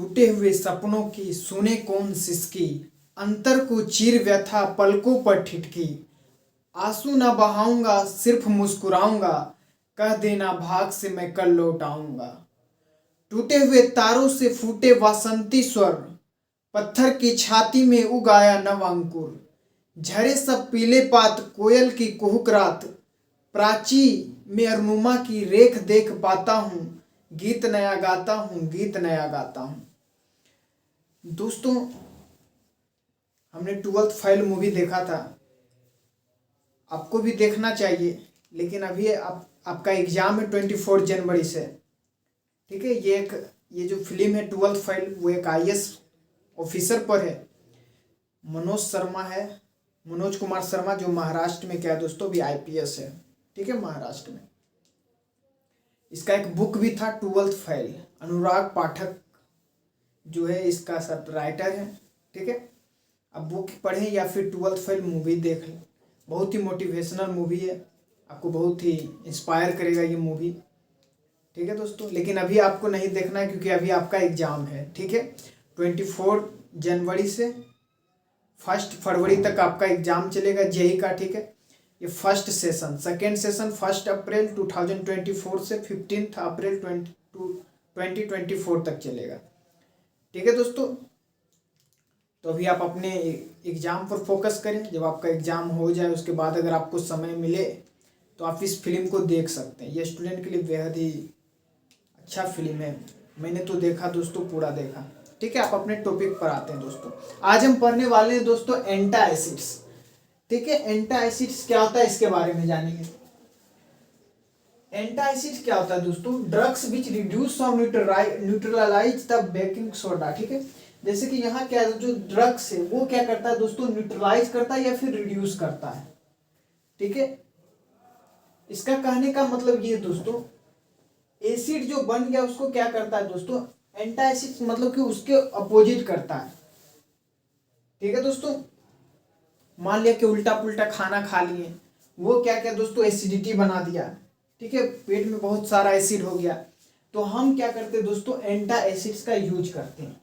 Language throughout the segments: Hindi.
टूटे हुए सपनों की सुने कौन सिसकी, अंतर को चीर व्यथा पलकों पर ठिठकी। आंसू न बहाऊंगा सिर्फ मुस्कुराऊंगा, कह देना भाग से मैं कल लौट आऊंगा। टूटे हुए तारों से फूटे वासंती स्वर, पत्थर की छाती में उगाया नव अंकुर। झरे सब पीले पात कोयल की कुहुक रात, प्राची में अरुणिमा की रेख देख पाता हूँ। गीत नया गाता हूँ, गीत नया गाता हूँ। दोस्तों, हमने 12th फेल मूवी देखा था, आपको भी देखना चाहिए, लेकिन अभी आपका एग्जाम है 24 जनवरी से। ठीक है, ये जो फिल्म है 12th फेल, वो एक IAS ऑफिसर पर है। मनोज कुमार शर्मा, जो महाराष्ट्र में क्या है दोस्तों, भी IPS है। ठीक है, महाराष्ट्र में। इसका एक बुक भी था 12th फेल, अनुराग पाठक जो है इसका सब राइटर है। ठीक है, अब बुक पढ़ें या फिर 12th फेल मूवी देख लें। बहुत ही मोटिवेशनल मूवी है, आपको बहुत ही इंस्पायर करेगा ये मूवी। ठीक है दोस्तों, लेकिन अभी आपको नहीं देखना है क्योंकि अभी आपका एग्जाम है। ठीक है, 24 जनवरी से 1 फरवरी तक आपका एग्जाम चलेगा JEE का। ठीक है, ये फर्स्ट सेशन, सेकेंड सेशन 1 अप्रैल 2024 से 15 अप्रैल 2024 तक चलेगा। ठीक है दोस्तों, तो अभी आप अपने एग्ज़ाम पर फोकस करें। जब आपका एग्ज़ाम हो जाए उसके बाद अगर आपको समय मिले तो आप इस फिल्म को देख सकते हैं। यह स्टूडेंट के लिए बेहद ही अच्छा फिल्म है, मैंने तो देखा दोस्तों, पूरा देखा। ठीक है, आप अपने टॉपिक पर आते हैं दोस्तों। आज हम पढ़ने वाले हैं दोस्तों एंटासिड्स। ठीक है, एंटासिड्स क्या होता है इसके बारे में जानेंगे। एंटासिड्स क्या होता है दोस्तों, ड्रग्स विच रिड्यूस और न्यूट्रलाइज द बेकिंग सोडा। ठीक है, जैसे कि यहाँ क्या है, जो ड्रग्स है वो क्या करता है दोस्तों, न्यूट्रलाइज करता है या फिर रिड्यूस करता है। ठीक है, इसका कहने का मतलब ये दोस्तों, एसिड जो बन गया उसको क्या करता है दोस्तों, एंटासिड मतलब कि उसके अपोजिट करता है। ठीक है दोस्तों, मान लिया कि उल्टा पुल्टा खाना खा लिए, वो क्या क्या दोस्तों, एसिडिटी बना दिया। ठीक है, पेट में बहुत सारा एसिड हो गया, तो हम क्या करते हैं दोस्तों, एंटासिड्स का यूज करते हैं।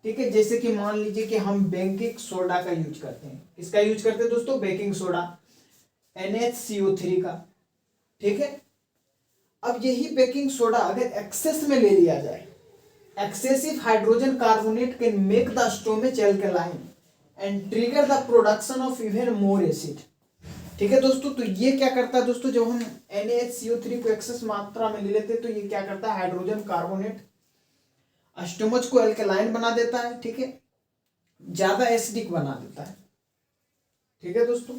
ठीक है, जैसे कि मान लीजिए कि हम बेकिंग सोडा का यूज करते हैं। किसका यूज करते हैं दोस्तों, बेकिंग सोडा, NaCO3 का। ठीक है, अब यही बेकिंग सोडा अगर एक्सेस में ले लिया जाए, excessive hydrogen carbonate can make the stomach alkaline and trigger the production of even more acid. ठीक है दोस्तों, तो ये क्या करता है दोस्तों, जब हम NaCO3 को एक्सेस मात्रा में ले लेते हैं तो ये क्या करता है, हाइड्रोजन कार्बोनेट स्टोमच को एल्कलाइन बना देता है। ठीक है, ज्यादा एसिडिक बना देता है। ठीक है दोस्तों,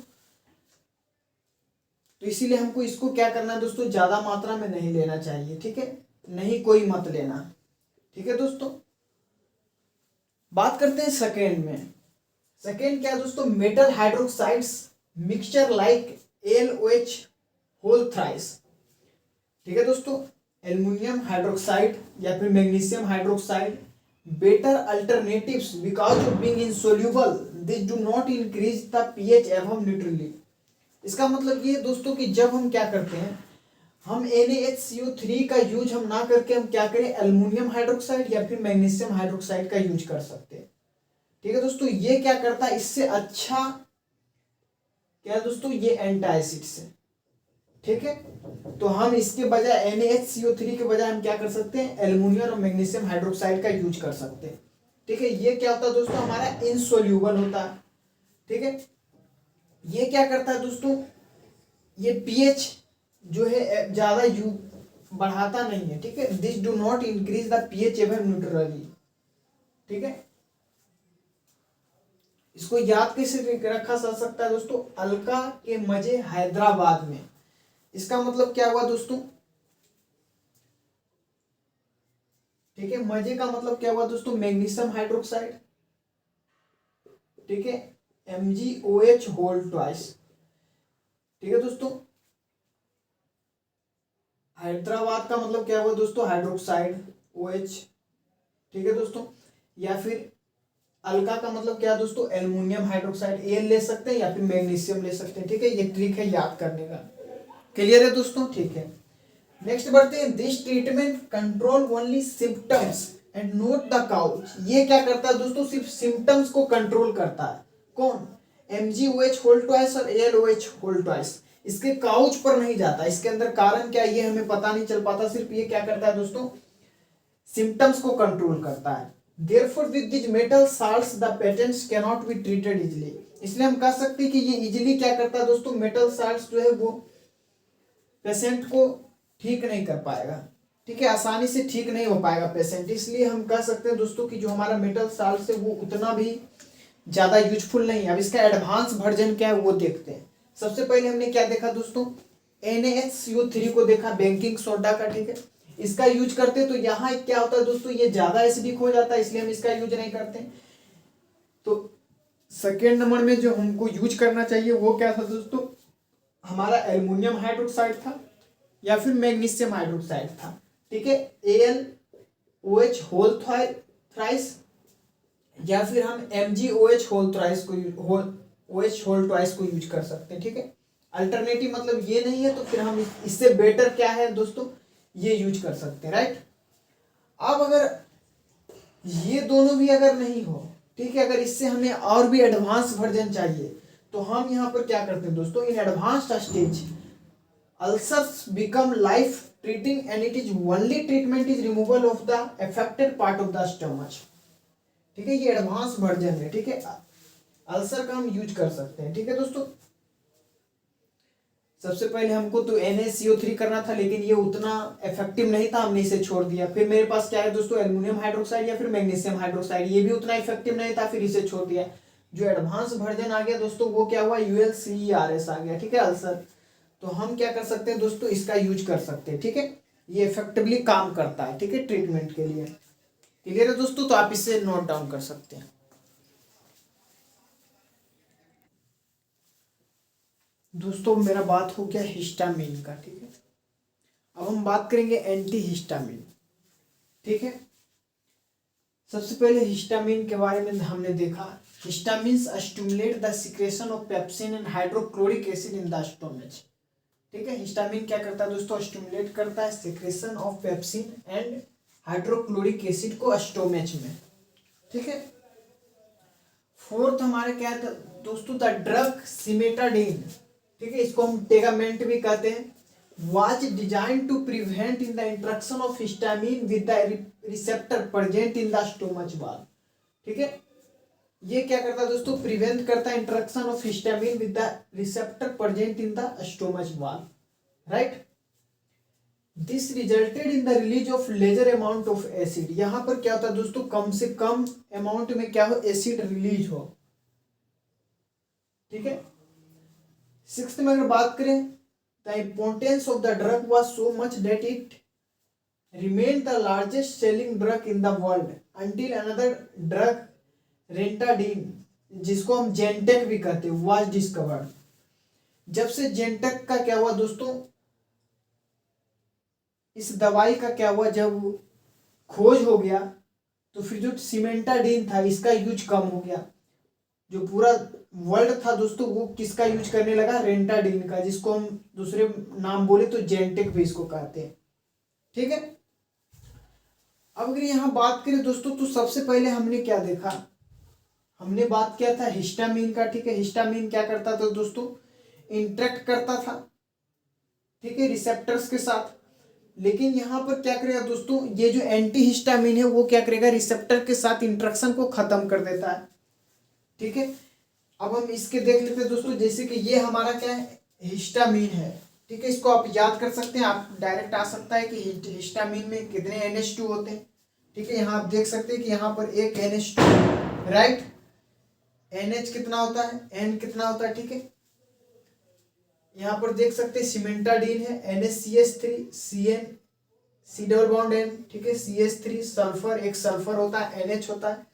तो इसीलिए हमको इसको क्या करना है दोस्तों, ज्यादा मात्रा में नहीं लेना चाहिए। ठीक है, नहीं कोई मत लेना। ठीक है दोस्तों, बात करते हैं सेकेंड में। सेकेंड क्या है दोस्तों, metal hydroxides mixture like LOH whole thrice. ठीक है दोस्तों, एल्युमिनियम हाइड्रोक्साइड या फिर magnesium hydroxide better alternatives because of being insoluble, this do not increase the pH above neutrally. इसका मतलब ये दोस्तों कि जब हम क्या करते हैं, हम NaHCO3 का यूज हम ना करके हम क्या करें, एल्युमिनियम हाइड्रोक्साइड या फिर मैग्नीशियम हाइड्रोक्साइड का यूज कर सकते हैं। ठीक है दोस्तों, ये क्या करता है, इससे अच्छा क्या दोस्तों, ये एंटासिड्स है। ठीक है, तो हम इसके बजाय NaHCO3 के बजाय हम क्या कर सकते हैं, एल्युमिनियम और मैग्नीशियम हाइड्रोक्साइड का यूज कर सकते हैं। ठीक है, ये क्या होता है दोस्तों, हमारा इनसोल्यूबल होता है। ठीक है, ये क्या करता है दोस्तों, ये pH जो है ज्यादा बढ़ाता नहीं है। ठीक है, this do not increase the pH ever neutrally. ठीक है, इसको याद कैसे रखा जा सकता है दोस्तों, अलका के मजे हैदराबाद में। इसका मतलब क्या हुआ दोस्तों, ठीक है, मजे का मतलब क्या हुआ दोस्तों, मैग्नीशियम हाइड्रोक्साइड। ठीक है, MgOH होल ट्वाइस। ठीक है दोस्तों, हैदराबाद का मतलब क्या हुआ दोस्तों, हाइड्रोक्साइड OH। ठीक है दोस्तों, या फिर अलका का मतलब क्या दोस्तों, एल्युमिनियम हाइड्रोक्साइड, Al ले सकते हैं या फिर मैग्नीशियम ले सकते हैं। ठीक है, ये ट्रिक है याद करने का। क्लियर है दोस्तों, ठीक है। नेक्स्ट बढ़ते हैं, this treatment control only symptoms and note the couch. ये क्या करता है दोस्तों, सिर्फ सिम्टम्स को कंट्रोल करता है। कौन? MgOH होल ट्वाइस और AlOH होल ट्वाइस। इसके काउच पर नहीं जाता, इसके अंदर कारण क्या ये हमें पता नहीं चल पाता, सिर्फ ये क्या करता है दोस्तों, सिम्टम्स को कंट्रोल करता है। Therefore with these metal salts the patients cannot be treated easily। इसलिए हम कह सकते हैं कि ये इजीली क्या करता है दोस्तों, मेटल साल्ट्स जो है वो पेशेंट को ठीक नहीं कर पाएगा, ठीक है, आसानी से ठीक नहीं हो पाएगा पेशेंट। इसलिए हम कह सकते हैं दोस्तों कि जो हमारा मेटल साल्ट है वो उतना भी ज़्यादा यूजफुल नहीं है। अब इसका एडवांस वर्जन क्या है वो देखते हैं। सबसे पहले हमने क्या देखा दोस्तों, NaCO3 को देखा, बेकिंग सोडा का, ठीक है, इसका यूज करते तो यहाँ क्या होता है दोस्तों, ये ज़्यादा एसिडिक हो जाता है, इसलिए हम इसका यूज नहीं करते। तो सेकेंड नंबर में जो हमको यूज करना चाहिए वो क्या था दोस्तों, हमारा एल्युमिनियम हाइड्रोक्साइड था या फिर मैग्नीशियम हाइड्रोक्साइड था, ठीक है, AlOH होल थ्राइस या फिर हम MgOH होल थ्राइस को OH होल ट्वाइस को यूज कर सकते हैं, ठीक है। अल्टरनेटिव मतलब ये नहीं है तो फिर हम इससे बेटर क्या है दोस्तों, ये यूज कर सकते हैं, राइट। अब अगर ये दोनों भी अगर नहीं हो, ठीक है, अगर इससे हमें और भी एडवांस वर्जन चाहिए तो हम यहाँ पर क्या करते हैं दोस्तों, इन advanced stage ulcers become life treating and it is only treatment is removal of the affected part of the stomach, ठीक है, ये एडवांस वर्जन है, ठीक है, अल्सर का हम यूज कर सकते हैं, ठीक है दोस्तों। सबसे पहले हमको तो NaCO3 करना था लेकिन ये उतना इफेक्टिव नहीं था, हमने इसे छोड़ दिया। फिर मेरे पास क्या है दोस्तों, एल्युमिनियम हाइड्रोक्साइड या फिर मैग्नीशियम हाइड्रोक्साइड, ये भी उतना इफेक्टिव नहीं था, फिर इसे छोड़ दिया। जो एडवांस वर्जन आ गया दोस्तों वो क्या हुआ, UlCERS आ गया, ठीक है, अल्सर। तो हम क्या कर सकते हैं दोस्तों, इसका यूज कर सकते हैं, ठीक है, ये इफेक्टिवली काम करता है, ठीक है, ट्रीटमेंट के लिए। क्लियर है दोस्तों, तो आप इसे नोट डाउन कर सकते हैं। दोस्तों मेरा बात हो गया हिस्टामिन का, ठीक है, अब हम बात करेंगे एंटी हिस्टामिन, ठीक है। सबसे पहले हिस्टामिन के बारे में हमने देखा, histamines stimulate the secretion of pepsin and hydrochloric acid in the stomach, ठीक है। हिस्टामिन क्या करता है दोस्तों, स्टिमुलेट करता है secretion of pepsin and hydrochloric acid को स्टोमच में, ठीक है। फोर्थ हमारे क्या था दोस्तों, द ड्रग सिमेटाडीन, ठीक है, इसको हम टेगामेंट भी कहते हैं, was designed to prevent in the interaction of histamine with the receptor present in the stomach wall, ठीक है। ये क्या करता है दोस्तों, प्रिवेंट करता है interaction of histamine with the receptor present in the stomach wall, right. This resulted in the release of lesser amount of acid. यहाँ पर क्या होता है दोस्तों, कम से कम अमाउंट में क्या हो, एसिड रिलीज हो, ठीक है। सिक्स्थ में अगर बात करें, the importance of the drug was so much that it remained the largest selling drug in the world until another drug रेंटाडीन, जिसको हम जेंटेक भी कहते हैं, वाज डिस्कवर्ड। जब से जेंटेक का क्या हुआ दोस्तों, इस दवाई का क्या हुआ, जब खोज हो गया तो फिर जो सिमेंटाडीन था इसका यूज कम हो गया। जो पूरा वर्ल्ड था दोस्तों वो किसका यूज करने लगा, रेंटाडीन का, जिसको हम दूसरे नाम बोले तो जेंटेक भी इसको कहते हैं, ठीक है। अब अगर यहाँ बात करें दोस्तों तो सबसे पहले हमने क्या देखा, हमने बात किया था हिस्टामिन का, ठीक है। हिस्टामिन क्या करता था दोस्तों, इंटरेक्ट करता था, ठीक है, रिसेप्टर्स के साथ। लेकिन यहाँ पर क्या करेगा दोस्तों, ये जो एंटी हिस्टामिन है वो क्या करेगा, रिसेप्टर के साथ इंटरेक्शन को खत्म कर देता है, ठीक है। अब हम इसके देख लेते हैं दोस्तों, जैसे कि ये हमारा क्या है, हिस्टामिन है, ठीक है, इसको आप याद कर सकते हैं, आप डायरेक्ट आ सकता है कि हिस्टामिन में कितने NH2 होते हैं, ठीक है। यहाँ आप देख सकते हैं कि यहाँ पर एक NH2, राइट, NH कितना होता है, N कितना होता है, ठीक है। यहाँ पर देख सकते हैं सिमेंटाडीन है, NaCH3 CN C double bond N, ठीक है, CH3 सल्फर, एक सल्फर होता है, NH होता है,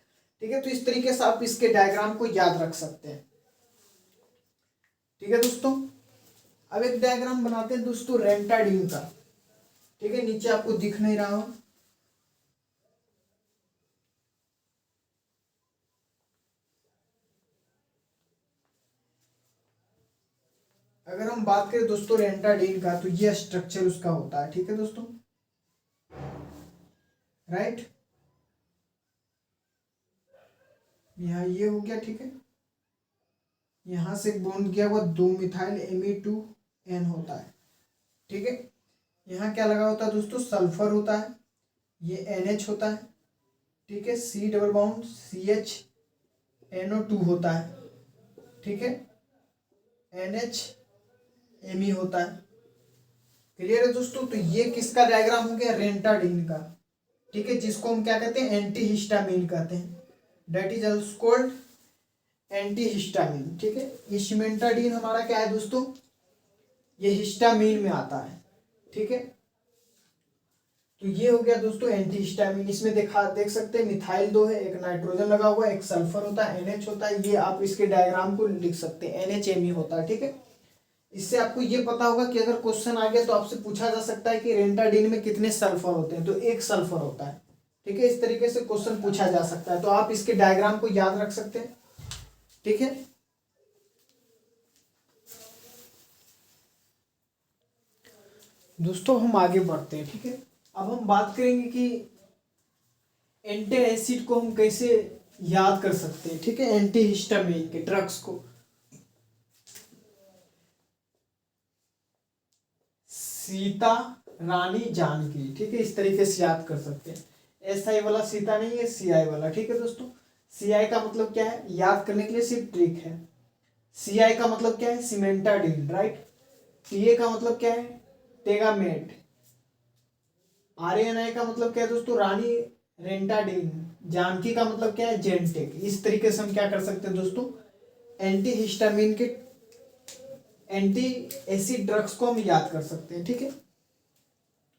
ठीक है। तो इस तरीके से आप इसके डायग्राम को याद रख सकते हैं, ठीक है दोस्तों। अब एक डायग्राम बनाते हैं दोस्तों रेंटाडीन का, ठीक है, नीचे आपको दिख नहीं रहा हो, अगर हम बात करें दोस्तों रेंटाडीन का, तो ये स्ट्रक्चर उसका होता है, ठीक है दोस्तों, राइट। यहाँ ये हो गया, ठीक है। यहाँ से बॉन्ड किया हुआ 2 मिथाइल Me2N होता है, ठीक है। यहाँ क्या लगा होता है दोस्तों, सल्फर होता है, ये NH होता है, ठीक है। C डबल बॉन्ड CHNO2 होता है, ठीक है। NHMe होता है। क्लियर है दोस्तों। तो ये किसका डायग्राम हो गया, रेंटाडीन का, ठीक है, जिसको हम क्या कहते हैं, एंटीहिस्टामिन कहते हैं, that is also called antihistamine, ठीक है। ये सिमेंटाडीन हमारा क्या है दोस्तों, ये हिस्टामिन में आता है, ठीक है। तो ये हो गया दोस्तों एंटीहिस्टामिन। इसमें देख सकते हैं मिथाइल 2 है, एक नाइट्रोजन लगा हुआ है, एक सल्फर होता है, NH होता है। ये आप इसके डायग्राम को लिख सकते हैं, NHMe होता है, ठीक है। इससे आपको ये पता होगा कि अगर क्वेश्चन आ गया तो आपसे पूछा जा सकता है कि रेंटाडीन में कितने सल्फर होते हैं, तो एक सल्फर होता है, ठीक है। इस तरीके से क्वेश्चन पूछा जा सकता है, तो आप इसके डायग्राम को याद रख सकते हैं, ठीक है। दोस्तों हम आगे बढ़ते हैं, ठीक है। अब हम बात करेंगे कि एंटासिड को हम कैसे याद कर सकते हैं, ठीक है, एंटीहिस्टामिन के ड्रग्स को। सीता रानी जानकी, ठीक है, इस तरीके से याद कर सकते हैं। SI वाला सीता नहीं है, CI वाला, ठीक है दोस्तों। CI का मतलब क्या है, याद करने के लिए सिर्फ ट्रिक है। CI का मतलब क्या है, सीमेंटाडीन, राइट। TA का मतलब क्या है, टेगामेट। RNI का मतलब क्या है दोस्तों, रानी रेंटाडीन। जानकी का मतलब क्या है, जेनटेक। इस तरीके से हम क्या कर सकते हैं दोस्तों, एंटीहिस्टामिन के एंटी एसिड ड्रग्स को हम याद कर सकते हैं, ठीक है।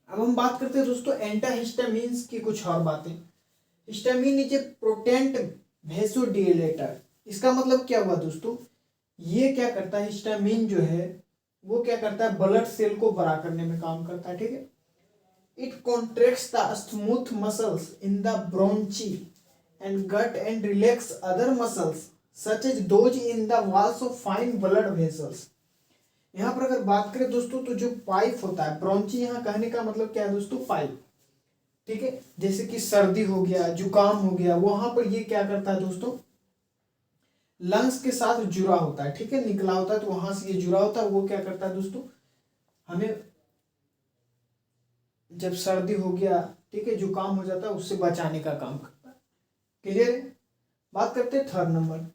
अब हम बात करते हैं दोस्तों एंटाहिस्टामिन्स की कुछ और बातें। Histamine is a potent vasodilator. इसका मतलब क्या हुआ दोस्तों, ये क्या करता है, हिस्टामिन जो है वो क्या करता है, ब्लड सेल को बड़ा करने में काम करता है, ठीक है। It contracts the smooth muscles in the bronchi and gut and relax other muscles such as those in the walls of fine blood vessels. यहाँ पर अगर बात करें दोस्तों, तो जो पाइप होता है, ब्रोंची, यहाँ कहने का मतलब क्या है दोस्तों, पाइप, ठीक है। जैसे कि सर्दी हो गया, जुकाम हो गया, वहां पर ये क्या करता है दोस्तों, लंग्स के साथ जुड़ा होता है, ठीक है, निकला होता है, तो वहां से ये जुड़ा होता है। वो क्या करता है दोस्तों, हमें जब सर्दी हो गया, ठीक है, जुकाम हो जाता है, उससे बचाने का काम करता है। क्लियर है। बात करते हैं third number,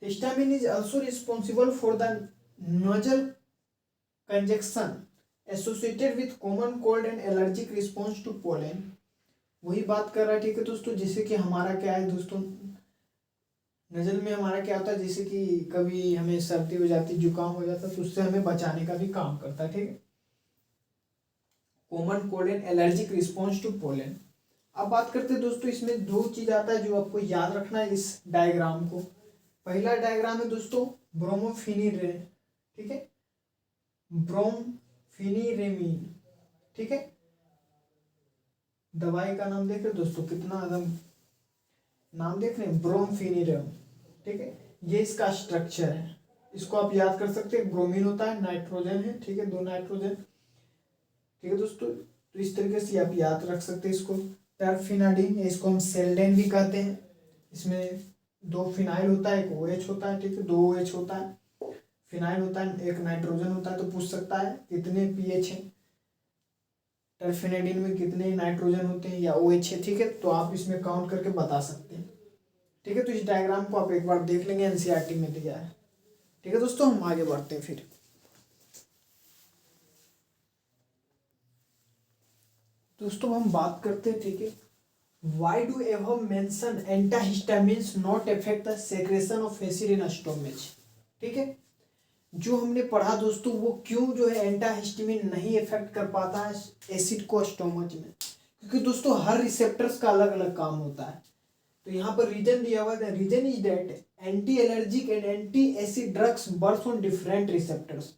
histamine is also responsible for the nasal congestion associated with common cold and allergic response to pollen. वही बात कर रहा है, ठीक है दोस्तों। जैसे कि हमारा क्या है दोस्तों, नजल में हमारा क्या होता है, जैसे कि कभी हमें सर्दी हो जाती, जुकाम हो जाता है, तो उससे हमें बचाने का भी काम करता है, ठीक है। Common cold and allergic response to pollen. अब बात करते हैं दोस्तों, इसमें 2 चीज आता है जो आपको याद रखना है इस डायग्राम को। पहला डायग्राम है दोस्तों ब्रोमोफिनिरेन, ठीक है, ब्रोमफिनिरेमीन, ठीक है। दवाई का नाम देख रहे दोस्तों, कितना एकदम नाम देख रहे हैं, ब्रोमफिनिरम, ठीक है। ये इसका स्ट्रक्चर है, इसको आप याद कर सकते हैं। ब्रोमीन होता है, नाइट्रोजन है, ठीक है, 2 नाइट्रोजन, ठीक है दोस्तों। तो इस तरीके से आप याद रख सकते हैं इसको। टर्फिनाडीन, इसको हम सेल्डेन भी कहते हैं। इसमें 2 फिनाइल होता है, एक OH होता है, ठीक है, 2 OH होता है, फिनाइल होता है, एक नाइट्रोजन होता है। तो पूछ सकता है कितने pH है, टर्फिनाडीन में कितने नाइट्रोजन होते हैं या OH है, ठीक है। तो आप इसमें काउंट करके बता सकते हैं, ठीक है। तो इस डायग्राम को आप एक बार देख लेंगे, NCERT में दिया है, ठीक है दोस्तों। हम आगे बढ़ते हैं फिर। दोस्तों हम बात करते हैं, ठीक है, व्हाई डू एवम mention antihistamines not affect the secretion of acid in stomach, ठीक है। जो हमने पढ़ा दोस्तों, वो क्यों जो है एंटाहिस्टामिन नहीं इफेक्ट कर पाता है एसिड को स्टोमच में, क्योंकि दोस्तों हर रिसेप्टर्स का अलग अलग काम होता है। तो यहाँ पर रीजन दिया हुआ है, reason is that anti allergic and anti acid drugs works on different receptors.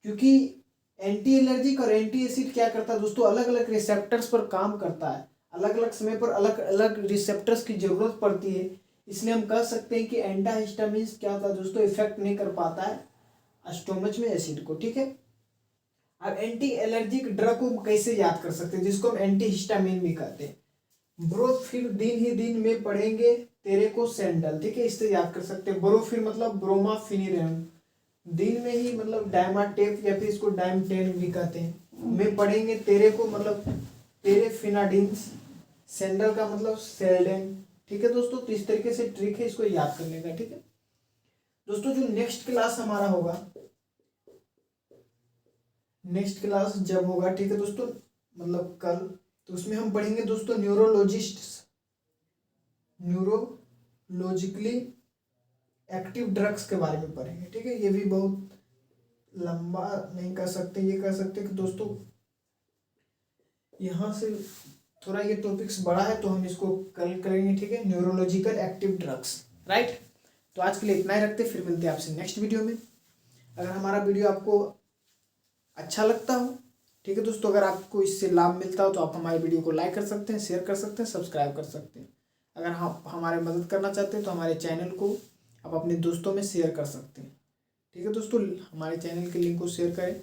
क्योंकि एंटी एलर्जिक और एंटी एसिड क्या करता है दोस्तों, अलग अलग रिसेप्टर्स पर काम करता है, अलग अलग समय पर अलग अलग रिसेप्टर्स की जरूरत पड़ती है। इसलिए हम कह सकते हैं कि एंटाहिस्टामिन्स क्या होता है दोस्तों, इफेक्ट नहीं कर पाता है स्टोमच में एसिड को, ठीक है। अब एंटी एलर्जिक ड्रग को कैसे याद कर सकते हैं, जिसको हम एंटी हिस्टामिन भी कहते हैं। ब्रो फिर दिन ही दिन में पढ़ेंगे तेरे को सैंडल, ठीक है, इससे याद कर सकते हैं। ब्रो फिर मतलब ब्रोमाफिनिरम, दिन में ही मतलब डायमाटेप या फिर इसको डायमटेन भी कहते हैं। में पढ़ेंगे तेरे को मतलब तेरे फिनाडिन्स, सैंडल का मतलब सेल्डेन, ठीक है दोस्तों। तो इस तरीके से ट्रिक है इसको याद करने का, ठीक है दोस्तों। जो नेक्स्ट क्लास हमारा होगा, नेक्स्ट क्लास जब होगा, ठीक है दोस्तों, मतलब कल, तो उसमें हम पढ़ेंगे दोस्तों न्यूरोलॉजिकली एक्टिव ड्रग्स के बारे में पढ़ेंगे, ठीक है। ये भी बहुत लंबा नहीं कर सकते, ये कर सकते कि दोस्तों यहाँ से थोड़ा ये टॉपिक्स बड़ा है तो हम इसको कल करेंगे, ठीक है, न्यूरोलॉजिकल एक्टिव ड्रग्स, राइट। तो आज के लिए इतना ही रखते, फिर मिलते हैं आपसे नेक्स्ट वीडियो में। अगर हमारा वीडियो आपको अच्छा लगता हो, ठीक है दोस्तों, अगर आपको इससे लाभ मिलता हो तो आप हमारे वीडियो को लाइक कर सकते हैं, शेयर कर सकते हैं, सब्सक्राइब कर सकते हैं। अगर आप हमारे मदद करना चाहते हैं तो हमारे चैनल को आप अपने दोस्तों में शेयर कर सकते हैं, ठीक है दोस्तों। हमारे चैनल के लिंक को शेयर करें,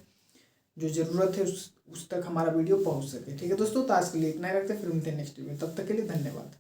जो ज़रूरत है उस तक हमारा वीडियो पहुंच सके, ठीक है दोस्तों। तो आज के लिए इतना ही रखते हैं, फिर मिलते हैं नेक्स्ट वीडियो में, तब तक के लिए धन्यवाद।